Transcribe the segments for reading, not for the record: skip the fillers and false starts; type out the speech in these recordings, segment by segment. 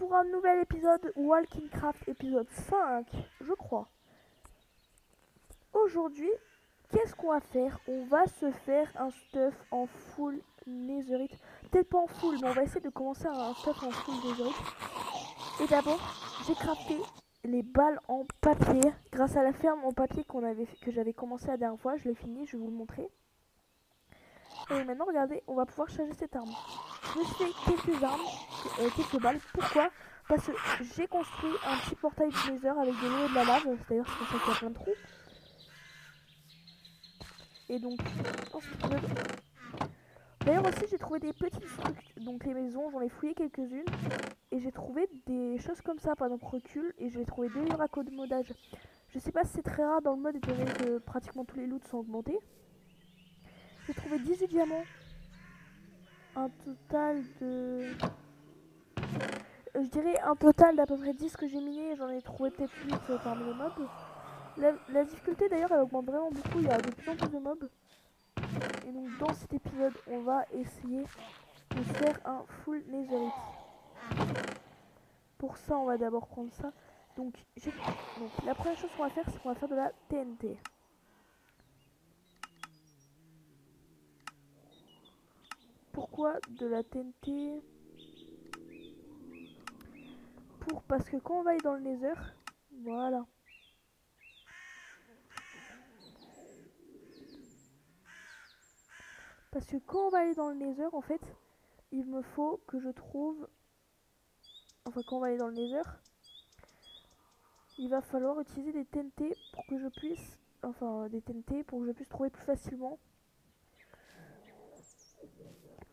pour un nouvel épisode Walking Craft, épisode 5, je crois. Aujourd'hui, qu'est-ce qu'on va faire? On va se faire un stuff en full netherite. Peut-être pas en full, mais on va essayer de commencer un stuff en full netherite. Et d'abord, j'ai crafté les balles en papier grâce à la ferme en papier que j'avais commencé la dernière fois. Je l'ai fini, je vais vous le montrer. Et maintenant, regardez, on va pouvoir charger cette arme. Je me suis fait quelques armes, quelques balles. Pourquoi? Parce que j'ai construit un petit portail du Nether avec de l'eau et de la lave. D'ailleurs, c'est pour ça qu'il y a plein de trous. Et donc, d'ailleurs aussi, j'ai trouvé des petites structures. Donc les maisons, j'en ai fouillé quelques-unes. Et j'ai trouvé des choses comme ça, par exemple recul. Et j'ai trouvé 2 livres à commodage. Je sais pas si c'est très rare dans le mode, étant donné que pratiquement tous les loots sont augmentés. J'ai trouvé 18 diamants. Un total de... je dirais un total d'à peu près 10 que j'ai miné. J'en ai trouvé peut-être 8 parmi les mobs. La difficulté d'ailleurs, elle augmente vraiment beaucoup. Il y a de plus en plus de mobs. Et donc dans cet épisode, on va essayer de faire un full netherite. Pour ça, on va d'abord prendre ça. Donc la première chose qu'on va faire, c'est qu'on va faire de la TNT. Pourquoi de la TNT? Parce que quand on va aller dans le nether, voilà. Parce que quand on va aller dans le nether, en fait, il me faut que je trouve... Enfin, quand on va aller dans le nether, il va falloir utiliser des TNT pour que je puisse... Enfin, des TNT pour que je puisse trouver plus facilement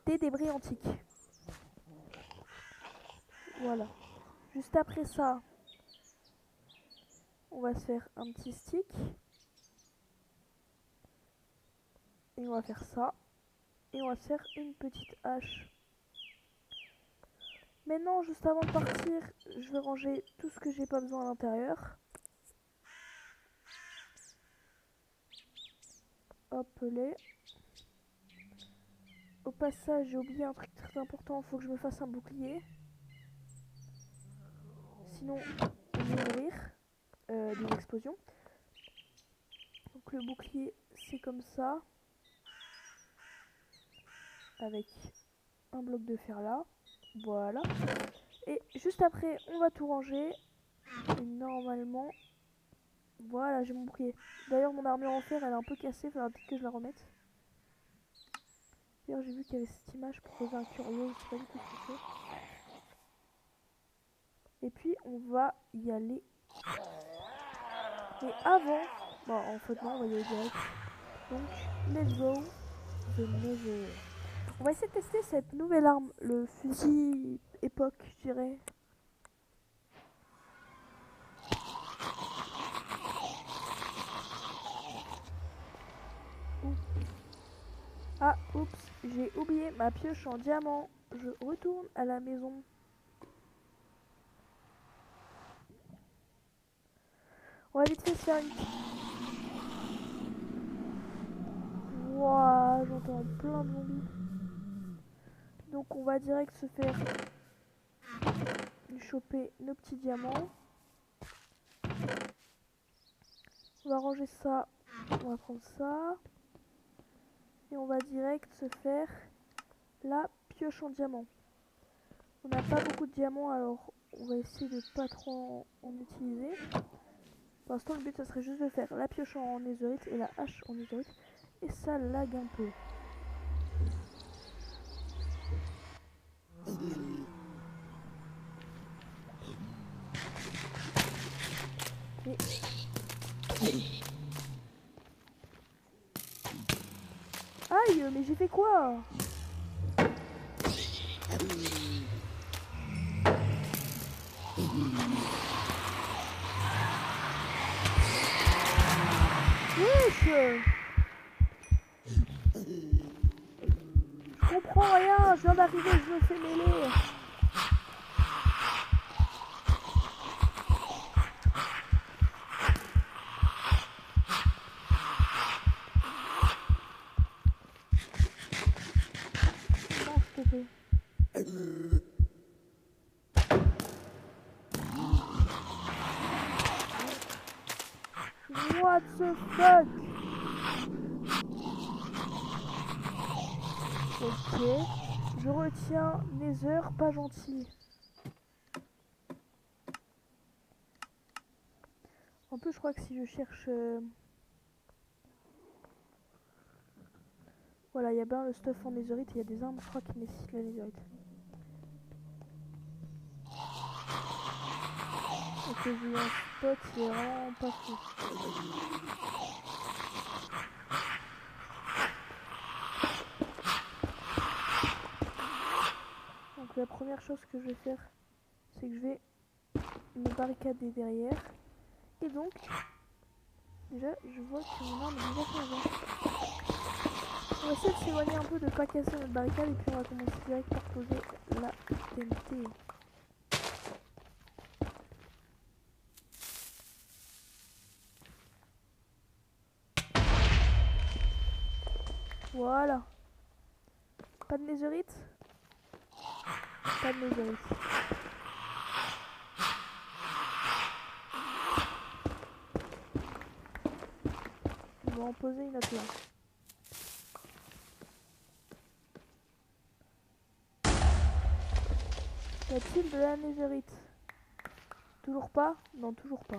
des débris antiques. Voilà. Juste après ça, on va se faire un petit stick. Et on va faire ça. Et on va se faire une petite hache. Maintenant, juste avant de partir, je vais ranger tout ce que j'ai pas besoin à l'intérieur. Hop les. Au passage, j'ai oublié un truc très important, il faut que je me fasse un bouclier. Sinon, je vais mourir d'une explosion. Donc le bouclier, c'est comme ça. Avec un bloc de fer là. Voilà. Et juste après, on va tout ranger. Et normalement, voilà, j'ai mon bouclier. D'ailleurs, mon armure en fer, elle est un peu cassée, il faudra peut-être que je la remette. D'ailleurs, j'ai vu qu'il y avait cette image pour poser un curieux, je sais pas du tout ce que c'est. Et puis, on va y aller. Mais avant, bon, en fait, non, on va y aller direct. Donc, let's go, the nether. On va essayer de tester cette nouvelle arme, le fusil époque, je dirais. Ah, oups, j'ai oublié ma pioche en diamant. Je retourne à la maison. On va vite fait se faire une... Wouah, j'entends plein de zombies. Donc on va direct se faire... choper nos petits diamants. On va ranger ça. On va prendre ça. Et on va direct se faire la pioche en diamant. On n'a pas beaucoup de diamants, alors on va essayer de pas trop en utiliser. Pour l'instant, le but, ça serait juste de faire la pioche en netherite et la hache en netherite. Et ça lag un peu. Mais... Aïe, mais j'ai fait quoi? Wesh! Je comprends rien, je viens d'arriver, je me fais mêler. Non, s'il te plaît. What the fuck? Ok. Je retiens Nether, pas gentil. En plus, je crois que si je cherche... Voilà, il y a bien le stuff en netherite et il y a des armes, je crois, qui nécessitent la netherite. Ok, j'ai eu un spot, il est vraiment pas fou. Donc la première chose que je vais faire, c'est que je vais me barricader derrière. Et donc, déjà, je vois que mon arme est déjà changée. On va essayer de s'éloigner un peu, de pas casser notre barricade, et puis on va commencer direct par poser la TNT. Voilà. Pas de netherite? Pas de netherite. On va en poser une autre là. Y a-t-il de la netherite? Toujours pas? Non, toujours pas.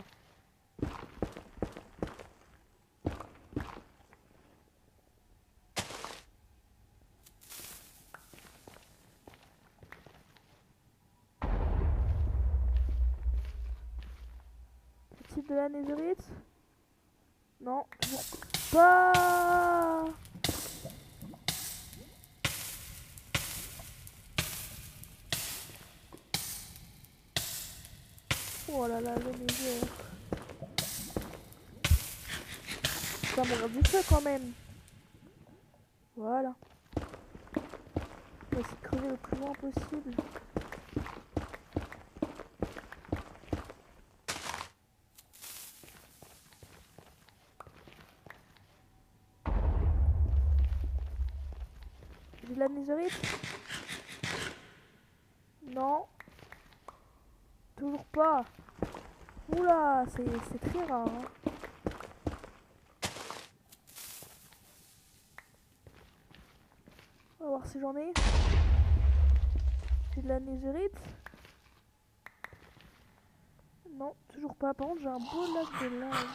Y a-t-il de la netherite? Non, toujours pas. Oh là là, le nether. Ça mourir du feu quand même. Voilà. On va essayer de crever le plus loin possible. J'ai de la netherite? Non. Toujours pas. Oula, c'est très rare. Hein. On va voir si j'en ai. J'ai de la netherite? Non, toujours pas. Par contre, j'ai un beau lac de lave.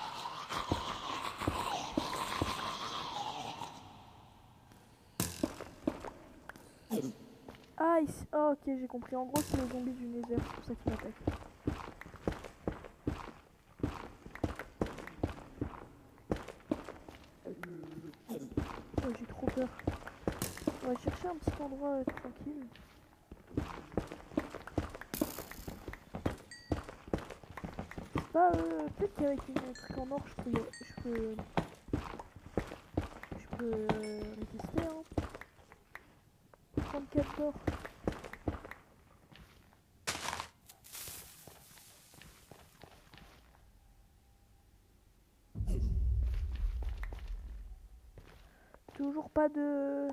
Ah, ici. Oh, ok, j'ai compris. En gros, c'est les zombies du nether. C'est pour ça qu'ils m'attaquent. Oh, j'ai trop peur. On va chercher un petit endroit tranquille. Pas, peut-être qu'avec une truc en or, je peux résister. Hein. 34 d'or. Toujours pas de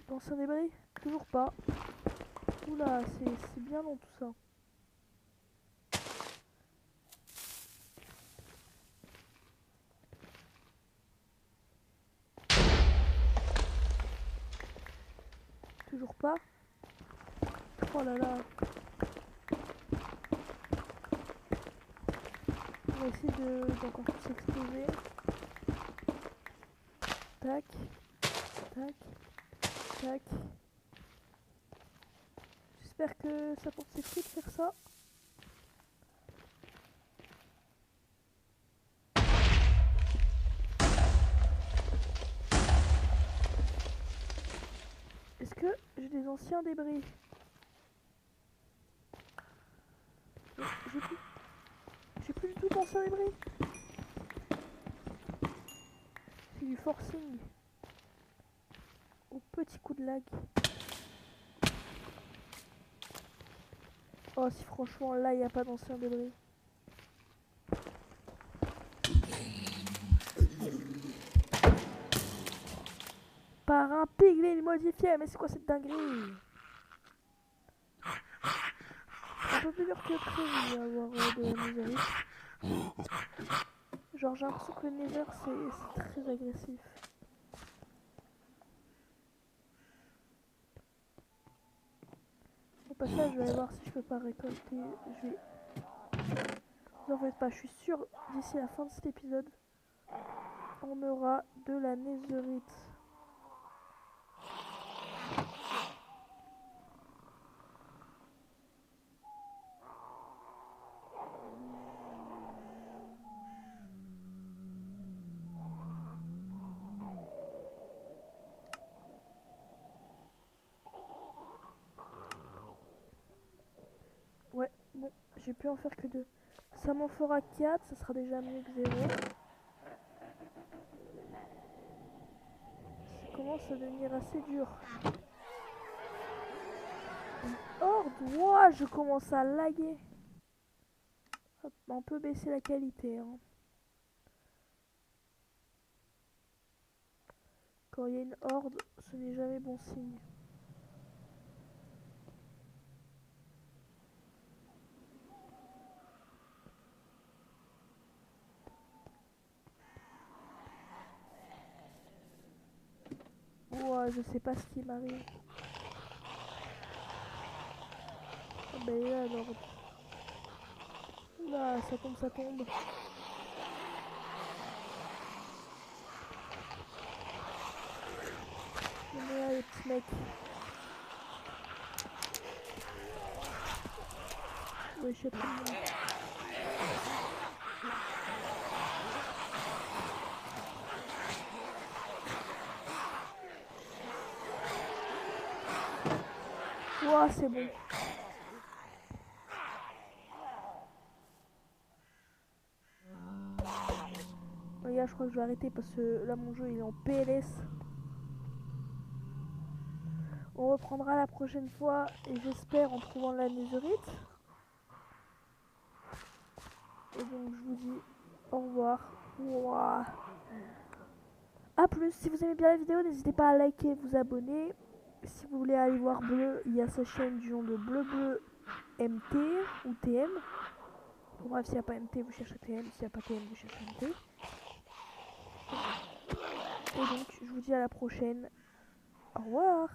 d'anciens débris? Toujours pas. Oula, c'est bien long tout ça. Toujours pas. Oh là là. On va essayer d'encore plus s'exposer. Tac. Tac. Tac. J'espère que ça porte ses fruits de faire ça. Est-ce que j'ai des anciens débris? J'ai plus du tout d'anciens débris. C'est du forcing. Au petit coup de lag. Oh, si franchement là il n'y a pas d'anciens débris. Par un piglin modifié, mais c'est quoi cette dinguerie? Un peu plus dur que prévu avoir de la netherite. Genre j'ai l'impression que le Nether c'est très agressif. Au passage, je vais aller voir si je peux pas récolter. Je vais... Vous en faites pas, je suis sûre d'ici la fin de cet épisode, on aura de la netherite. Ouais, bon, j'ai pu en faire que 2. Ça m'en fera 4, ça sera déjà mieux que 0. Ça commence à devenir assez dur. Une horde, ouah, je commence à laguer. Hop, on peut baisser la qualité. Hein. Quand il y a une horde, ce n'est jamais bon signe. Ouah, je sais pas ce qui m'arrive. Ah bah il est là l'horde. Oula, ça tombe, ça tombe. Venez là les petits mecs. Ouais, je sais pas. Ouah, c'est bon. Regarde, je crois que je vais arrêter parce que là mon jeu il est en PLS. On reprendra la prochaine fois et j'espère en trouvant la netherite. Et donc je vous dis au revoir. Ouah. A plus, si vous aimez bien la vidéo, n'hésitez pas à liker, vous abonner. Si vous voulez aller voir Bleu, il y a sa chaîne du nom de Bleu MT ou TM. Bon, bref, s'il n'y a pas MT, vous cherchez TM. S'il n'y a pas TM, vous cherchez MT. Et donc, je vous dis à la prochaine. Au revoir.